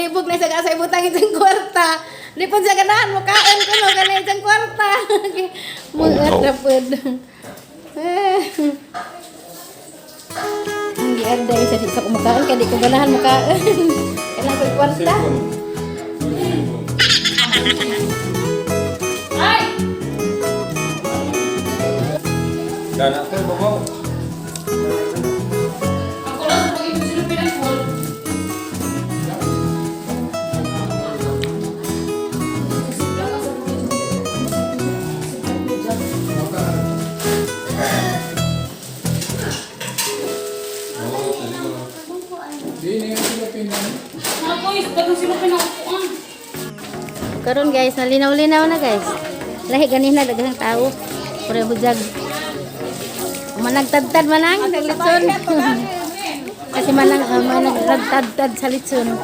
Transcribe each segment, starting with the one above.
palibog na sa kasay butang isang kwarta. Di po siya ganahan mo kain ko no ganun isang kwarta. Mungat na po. Hindi ada isa di sa kumakain kaya di ko ganahan mo kain. Kailangan ko kwarta. Ay! Dan aku bawa. Ako lang sa pag-ibig silupin ang full. Karon guys, nalinaw-linaw na guys. Lahi ganina daghang tao. Pure hujag. Managtad-tad manang litson. Kasi manang managtad-tad sa litson.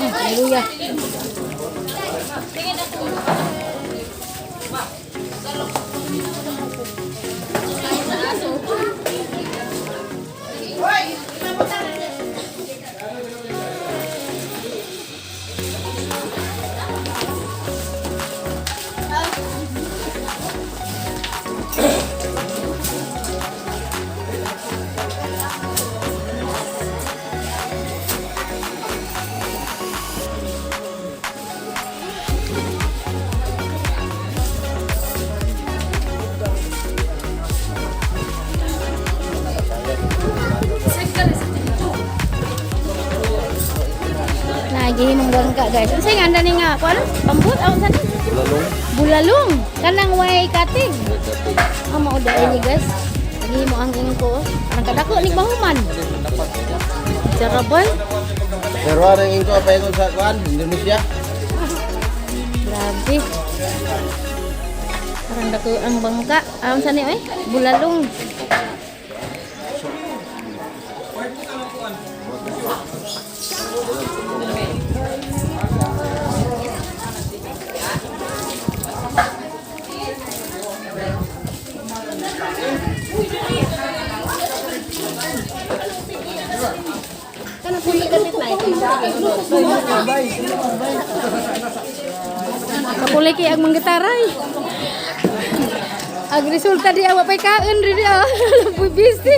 Haleluya. Gihimong bangka guys. Unsay nga anda ni nga kuan? Pambut aw sa bulalong. Bulalong. Kanang way katig. Mao dai ni guys. Gihimo ang ingko. Ang kadako ni bahuman. Jarabal. Pero ang ingko pa yung sa kuan Indonesia. Grabe. Parang dako ang bangka. Aw sa ni bulalong. Kapulay kay ang manggitaray. Ang resulta di awa pay kaon rin dia. Busy.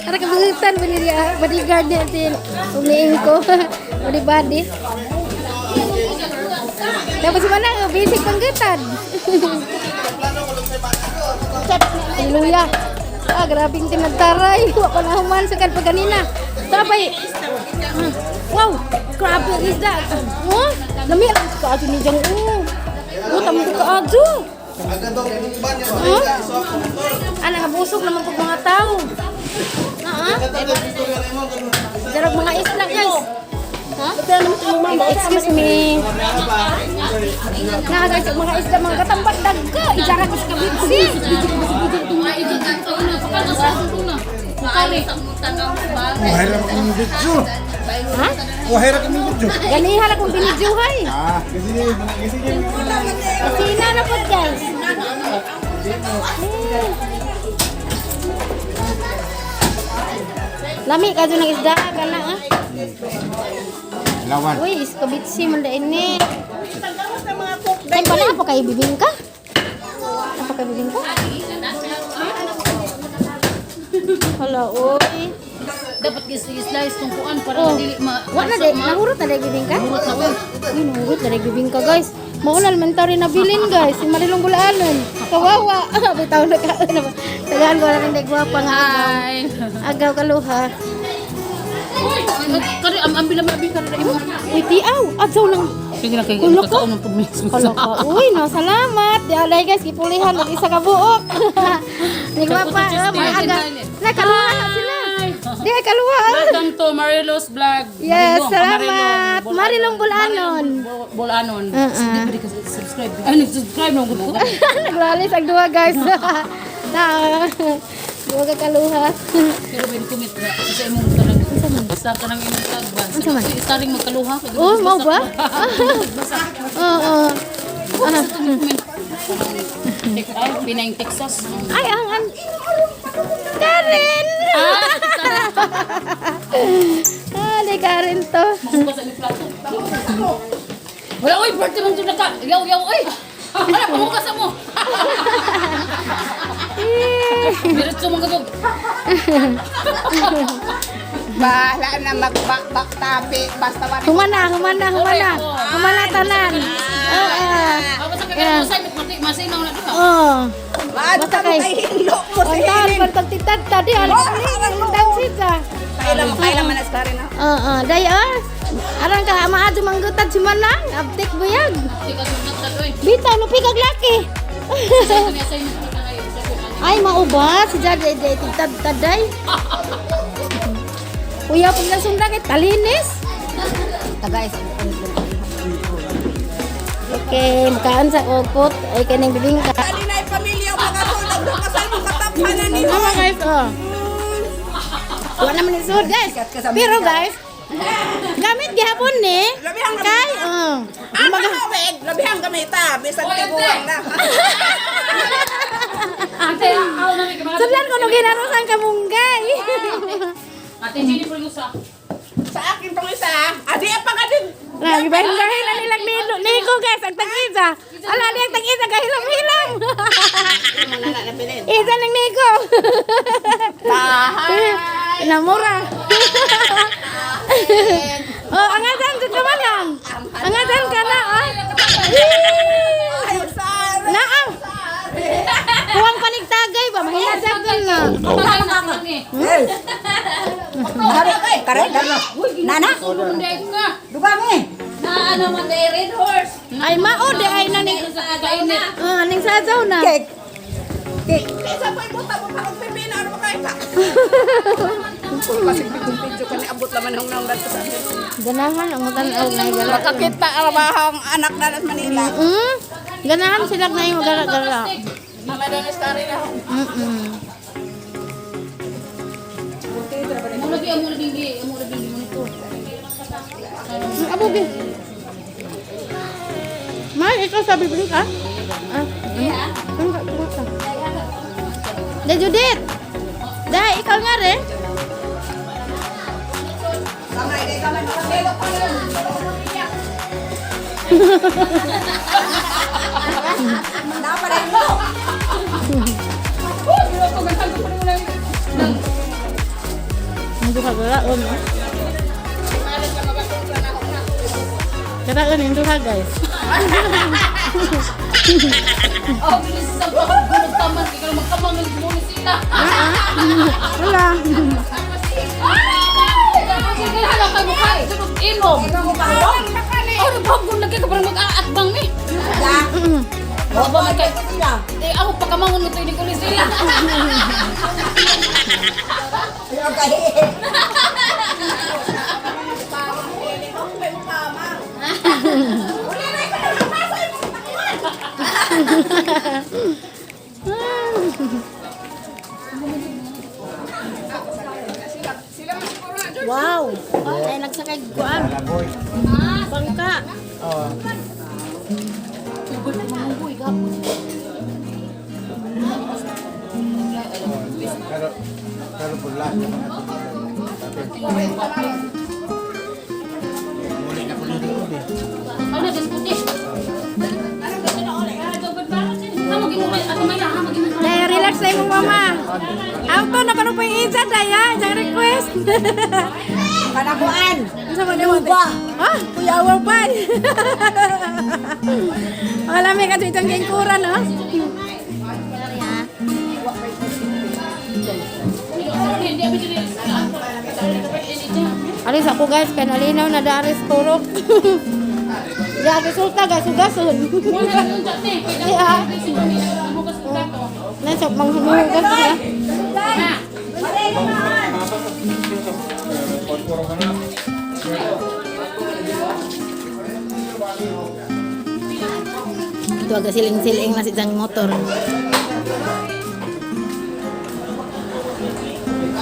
Ara kabutan ba niya bodyguard natin. Umiing ko. Body. Tapos mana busy panggitan. Haleluya. Grabing tinagtaray. Wa pa nahuman sa kan paganina. Sabay. Wow, grabe isda. Oh, lami lang ka ato ni jang tamo ka ato. Ana nabusog naman pag mga tao. Jarag mga isda guys. Excuse me. Nah guys, mga isda mga katambat dagga. Ijarag is kabitsi. Wahira kami video. Ha? Wahira kami video. Ganihan akong binidyohay. Kasi Sina na po guys. Lami ka dyan ng isda. Kana ah. lawan. Uy, iskabitsi man da ini. Ay, pala apa kayo bibingka? Apa kayo bibingka? Hala, uy. Dapat i-slice tong kuan para dili ma. Wala na nahurot na dahil bibingka? Nahurot na uy. Uy, nahurot na dahil bibingka guys. Maulal mentari na bilin guys. Si Marilong Bulaanon. Kawawa. Bitaw na ka. Tagaan ko na rin dahil guwapa nga. Agaw kaluha. Kari ambil na mabi kari imo. Uy, tiaw. Adsaw lang. Sige na kay Kulok ka? kakao ng pagmis. Hala ka. Uy, no, salamat. Di alay guys, ipulihan. Mag-isa ka buok. Di guwapa. Maaga. Nakaluha na sila. Di ay kaluha. Welcome to Marilos Vlog. Yes, salamat. Marilong Bulaanon. Bulanon. Hindi ka subscribe. Ay, nag-subscribe na ko. Naglalis ang duha guys. Na. Duha ka kaluha. Pero pwede kumit na sa imong tanang. Basta tanang imong tagban. Staring magkaluha. Oh, mau ba? Oo. Ano? Ay, Pinang, Texas. Ay, ang Karen! Alex rin to. Magbukas ang plato. Wala, oy, birthday mong ito naka. Yaw, oy. Wala, pamukas mo. Diretso mong gagawin. Bahala na magbakbak tapi basta wala. Humana tanan. Oo. Ako sa kagawin sa masinaw na doon. Oh. Basta kay hilo mo sa Kontan ilin. pagtagtitad tadi ano ni dansit sa. Kailan man askari na. Oo, dayos. Aran ka maadto manggutad si manang, abtik buyag. Hindi ka sunat na doon. Bitaw lupi kag laki. Sa ito niya sa inyo na kayo. Ay mauba si Jade de titad taday. Kuya pag nasunda kay talinis. Guys, Okay, makaan sa okot. Ay kaning bibingka. dali na pamilya makatulog do kasal mo kataphanan ni Ano guys, oh. Wala naman isod guys. Pero guys, gamit gihapon ni. Labihang Kay, oh. Ang mahawig, labihang gamita, bisan tiguang na. Ate, ako na may kamagawa. Sudlan ko no ginarosan kamunggay. Ate, sini po yung sa. Sa akin tong isa, adi apa ka din? Nah, gibahin dahil na nilang niko guys, ang tag-isa. Ala, di ang tag-isa kahilam-hilam. Isa ng niko. Namura. Oh, angasan sa kamanang. Angasan ka na, ah. Naam. Kuwang panigtagay ba? Mahilasagan na. Patayin na lang eh. Kare, Nana, Hindi ka. duga mi. Na ano man day red horse. Ay, mao, di ay naning. Sa kakainit. Ning sasaw na. Cake. Cake. Isa pa ibuta mo pa og pipina ano kay ka. Kasi video kan abot laman hong nang dito sa akin. Ganahan ang matanaw na gala. Makakita arabahang anak na sa Manila. Ganahan sila na yung gala-gala. Mama danas kare na. Amo na bingi mo nito. Abo bin. Mal, ikaw sabi beli ka? Enggak, bukan. Dah Judit. Dah, ikaw nga rin. Kamay kay kamay makaselo pa yun. Napa rin mo? Hindi ka galaon. Galaon yung duha guys. Oh, bilis sa gulog taman kay kalau magkamangal mo ni sila. Wala. Sige, hala kay mo kay. Inom. Oh, nabagong lagi ka parang mag-aatbang mi. Oh, ba kay eh ako pagkamangon mo tuig ko ni sila. Wow. Ay, nagsakay guan. Bangka. Pero pula. Ano diskuti? Kamu ginulit ako may ha maginulit. Daya, relax na yung mama. Auto na pa yung isa, Daya. Isang request. Panakuan. Sa mga ba? Ah, kuyawa pa. Wala may kasi itong gengkuran, no? Alis ako guys, kaya nalinaw na daris turok. Ya, resulta guys, ugasun. Ya. Nasok manghulugan sila. Ito agak siling-siling na si Jang motor.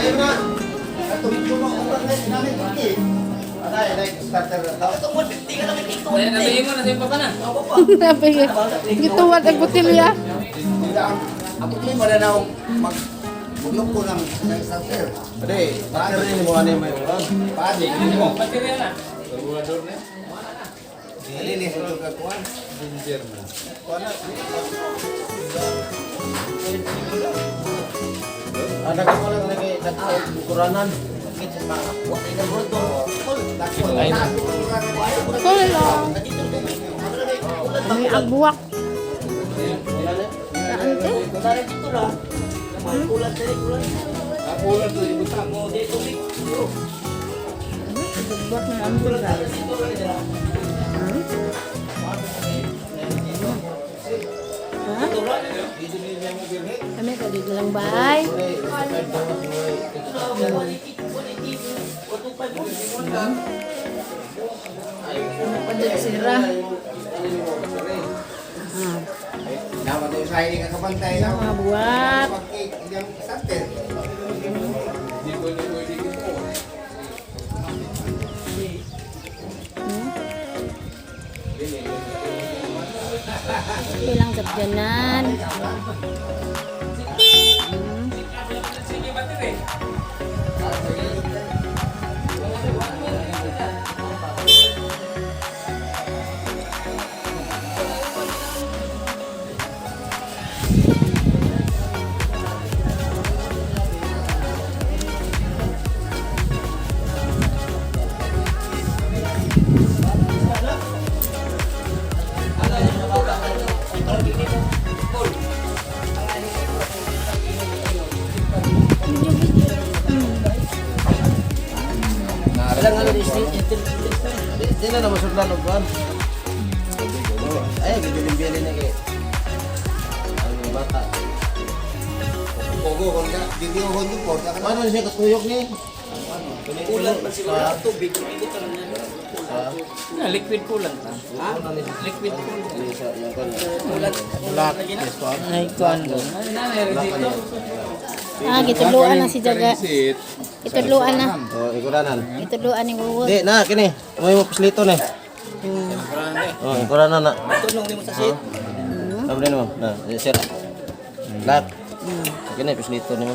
Ayun na. Atong ko mo ko namin dito. Ay, starter daw. Gituwad ang botilya. Ako din wala na mag Bulok ko ng starter. Ade, starter ini mo ani may ulan. Padi. Ini mo baterya na. Regulador na. Nilinis ko ka kuan. Ginger na. Ada ka pala lagi nagtawag ukuranan. Kita pa. Wa ina bro to. Okay lang. May agbuwak. Saan te? Ulan to ibutang mo dito. Agbuwak na ang buga. Ha? Kami kalig lang bay. Padat sira. Dapat tayo sa ini ka kapantay na. Mga buwak. Yang starter. Ilang sabdanan. Ilang ano di Di na naman sundan og kuan. Ay, gibilin-bilin na kay. Ang bata. Pogo kon ka, di ho kon po. Ano siya katuyok ni? Ulan pa sila tubig, ikot lang na. Liquid coolant ta. Ha? Liquid coolant. Yung kon. Ulat. Black yes ko. Ay, kuan do. Ah, gituluan na si Jaga. Ituluan na. Oh, ikuranan. Ituluan ni Wuwot. Di na kini. May mo pislito ni. Oh, ikuranan na. Tulong ni mo sa seat. Sabi mo. Na, sir. Black. Kini pislito ni mo.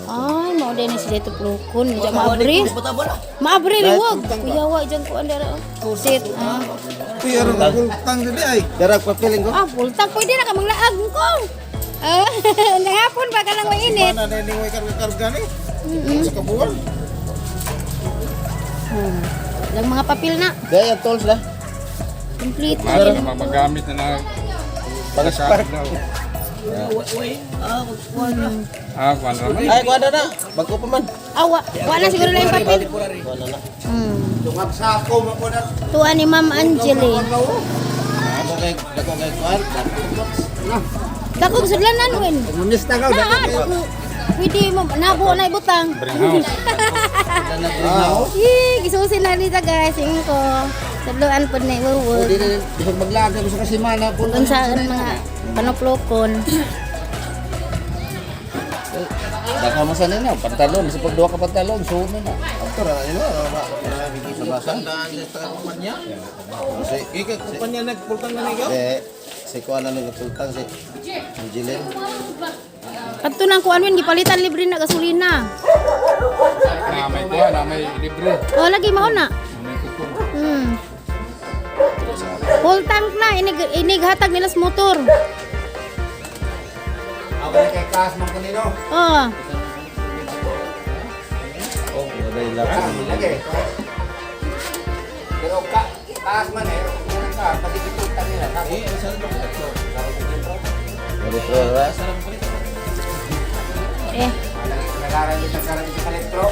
Ay, mau din ni si dito plukon. Diyan maabri. Maabri ni wag. Kuyawa diyan ko andara. Sit. Ah. Kuya ro kultang gede ay. Darag papiling ko. Ah, pultang pwede na ka manglaag ko. Ah, nangapon pa ka lang mainit. Mana na ning way karga ni? Sa kabuan. Lang mga papel na. Gaya tools na. Complete. Para magamit na na Pag-spark. Ah, kuan ra man. Ay, kuha na. Bago pa man. Awa, wala siguro na yung papel. Kuha na. Tungag sa ako mo ko na. Tuwa ni Ma'am Angeli. Ako kay kuan. Dako sudlanan win. Munis na ka. Pwede mo nabo na ibutang. Greenhouse. Yee, gisusin na dito guys, ingin ko. Sadloan po na iwawag. Di na bisag maglagay mo sa kasimana po. Kung saan mga panoplokon. Baka mo sana na pantalon, sa pagduwa ka pantalon, suot na. Auto ra ino, sa basa. Si Ika kumpanya nagpultang na niyo. si kuan na nagpultang si Jilin. Kadto nang kuan win gipalitan libre na gasolina. Na may kuha, na may libre. Oh, lagi mao na. May kupon. Full tank na inig hatag nila sa motor. Ako kay kas man kanino. Oh. Oh, waday lagi. Pero taas man ka pati kita nila. Sa tatlo. Eh, Nagaran dito sa elektro.